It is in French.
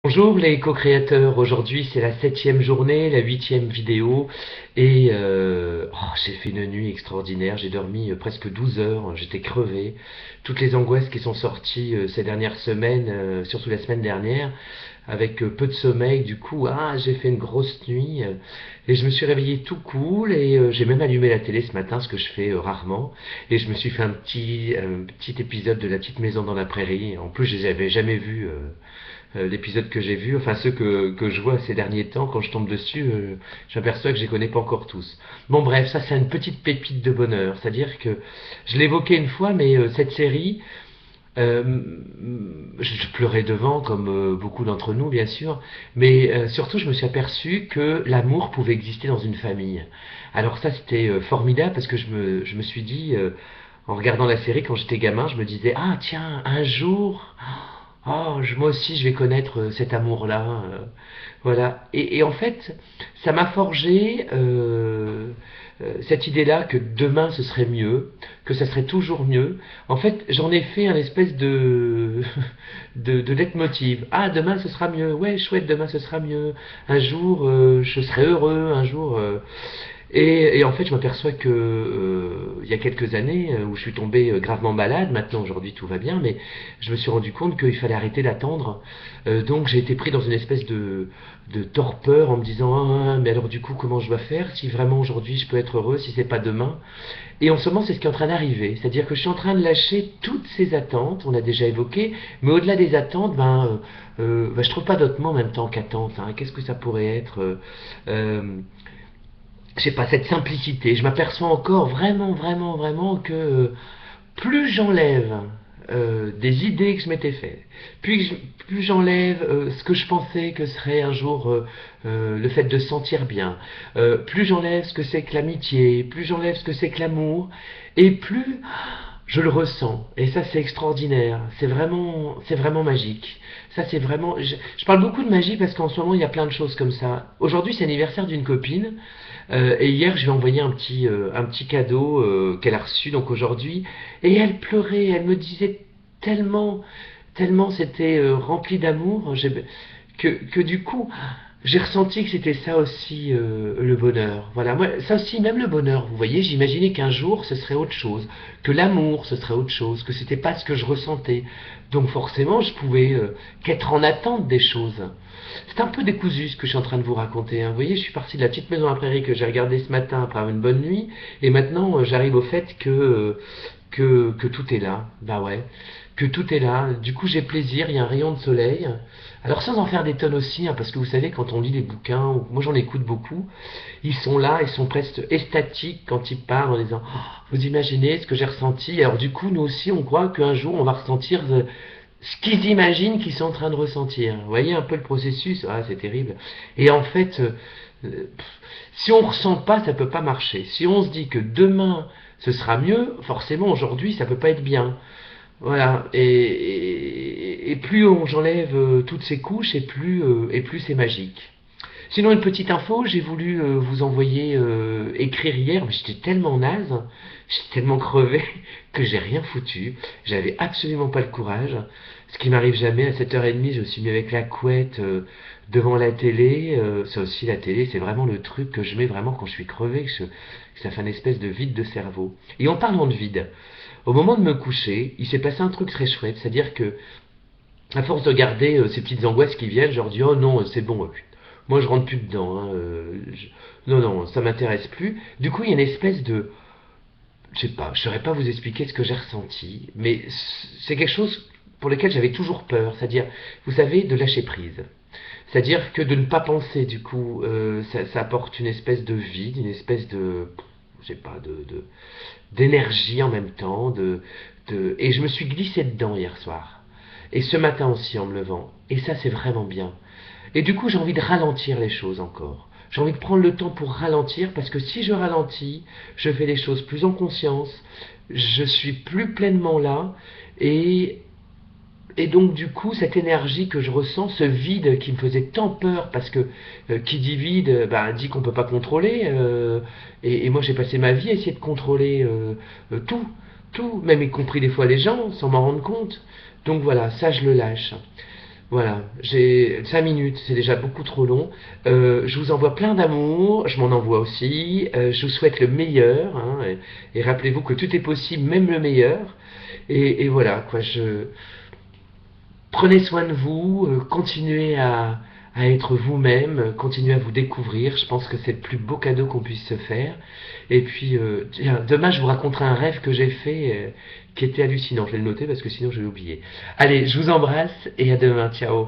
Bonjour les co-créateurs, aujourd'hui c'est la 7e journée, la 8e vidéo et j'ai fait une nuit extraordinaire, j'ai dormi presque 12 heures, j'étais crevé, toutes les angoisses qui sont sorties ces dernières semaines, surtout la semaine dernière, avec peu de sommeil, du coup j'ai fait une grosse nuit et je me suis réveillé tout cool et j'ai même allumé la télé ce matin, ce que je fais rarement, et je me suis fait un petit épisode de La Petite Maison dans la Prairie. En plus je les avais jamais vus. L'épisode que j'ai vu, enfin ceux que je vois ces derniers temps, quand je tombe dessus, j'aperçois que je les connais pas encore tous. Bon bref, ça c'est une petite pépite de bonheur, c'est-à-dire que je l'ai évoqué une fois, mais cette série, euh, je pleurais devant, comme beaucoup d'entre nous bien sûr, mais surtout je me suis aperçu que l'amour pouvait exister dans une famille. Alors ça c'était formidable parce que je me suis dit, en regardant la série quand j'étais gamin, je me disais, ah tiens, un jour... Oh, moi aussi, je vais connaître cet amour-là. Voilà. Et en fait, ça m'a forgé cette idée-là que demain ce serait mieux, que ça serait toujours mieux. En fait, j'en ai fait un espèce de de leitmotiv. Ah, demain ce sera mieux. Ouais, chouette, demain ce sera mieux. Un jour, je serai heureux. Un jour. Et en fait, je m'aperçois que il y a quelques années où je suis tombé gravement malade, maintenant aujourd'hui tout va bien, mais je me suis rendu compte qu'il fallait arrêter d'attendre. Donc j'ai été pris dans une espèce de torpeur en me disant mais alors du coup comment je dois faire si vraiment aujourd'hui je peux être heureux si c'est pas demain. Et en ce moment c'est ce qui est en train d'arriver, c'est-à-dire que je suis en train de lâcher toutes ces attentes, on a déjà évoqué, mais au-delà des attentes, je trouve pas d'autre mot en même temps qu'attente. Hein. Qu'est-ce que ça pourrait être je sais pas, cette simplicité. Je m'aperçois encore vraiment, vraiment, vraiment que plus j'enlève des idées que je m'étais faites, plus j'enlève ce que je pensais que serait un jour le fait de se sentir bien, plus j'enlève ce que c'est que l'amitié, plus j'enlève ce que c'est que l'amour, et plus je le ressens. Et ça, c'est extraordinaire. C'est vraiment magique. Ça, c'est vraiment. Je parle beaucoup de magie parce qu'en ce moment, il y a plein de choses comme ça. Aujourd'hui, c'est l'anniversaire d'une copine. Et hier, je lui ai envoyé un petit cadeau qu'elle a reçu donc aujourd'hui. Et elle pleurait. Elle me disait tellement, tellement c'était rempli d'amour que du coup, j'ai ressenti que c'était ça aussi le bonheur. Voilà, moi, ça aussi, même le bonheur, vous voyez, j'imaginais qu'un jour ce serait autre chose, que l'amour ce serait autre chose, que c'était pas ce que je ressentais. Donc forcément, je pouvais qu'être en attente des choses. C'est un peu décousu ce que je suis en train de vous raconter. Hein. Vous voyez, je suis parti de La Petite Maison à la Prairie que j'ai regardé ce matin après une bonne nuit, et maintenant j'arrive au fait que tout est là. Bah ouais, que tout est là. Du coup, j'ai plaisir, il y a un rayon de soleil. Alors sans en faire des tonnes aussi, hein, parce que vous savez, quand on lit les bouquins, moi j'en écoute beaucoup, ils sont là, ils sont presque extatiques quand ils parlent en disant oh, vous imaginez ce que j'ai ressenti. Alors du coup, nous aussi, on croit qu'un jour on va ressentir ce qu'ils imaginent qu'ils sont en train de ressentir. Vous voyez un peu le processus. Ah, c'est terrible. Et en fait, si on ne ressent pas, ça ne peut pas marcher. Si on se dit que demain ce sera mieux, forcément aujourd'hui ça ne peut pas être bien. Voilà, et plus j'enlève toutes ces couches, et plus c'est magique. Sinon, une petite info, j'ai voulu vous envoyer écrire hier, mais j'étais tellement naze, j'étais tellement crevé que j'ai rien foutu. J'avais absolument pas le courage. Ce qui m'arrive jamais, à 7h30, je me suis mis avec la couette devant la télé. Ça aussi, la télé, c'est vraiment le truc que je mets vraiment quand je suis crevé, que ça fait une espèce de vide de cerveau. Et en parlant de vide, au moment de me coucher, il s'est passé un truc très chouette, c'est-à-dire que à force de regarder ces petites angoisses qui viennent, je leur dis oh non, c'est bon, moi je rentre plus dedans, hein, non non, ça m'intéresse plus. Du coup, il y a une espèce de, je sais pas, je saurais pas vous expliquer ce que j'ai ressenti, mais c'est quelque chose pour lequel j'avais toujours peur, c'est-à-dire, vous savez, de lâcher prise. C'est-à-dire que de ne pas penser, du coup, ça apporte une espèce de vide, une espèce de, je sais pas, d'énergie en même temps, et je me suis glissé dedans hier soir. Et ce matin aussi en me levant. Et ça, c'est vraiment bien. Et du coup, j'ai envie de ralentir les choses encore. J'ai envie de prendre le temps pour ralentir parce que si je ralentis, je fais les choses plus en conscience, je suis plus pleinement là et et donc du coup, cette énergie que je ressens, ce vide qui me faisait tant peur, parce que qui dit vide, dit qu'on ne peut pas contrôler, et moi j'ai passé ma vie à essayer de contrôler tout, tout, même y compris des fois les gens, sans m'en rendre compte. Donc voilà, ça je le lâche. Voilà, j'ai 5 minutes, c'est déjà beaucoup trop long. Je vous envoie plein d'amour, je m'en envoie aussi. Je vous souhaite le meilleur, hein, et rappelez-vous que tout est possible, même le meilleur. Et voilà, quoi, prenez soin de vous, continuez à être vous-même, continuez à vous découvrir. Je pense que c'est le plus beau cadeau qu'on puisse se faire. Et puis, tiens, demain, je vous raconterai un rêve que j'ai fait qui était hallucinant. Je vais le noter parce que sinon, je vais l'oublier. Allez, je vous embrasse et à demain. Ciao.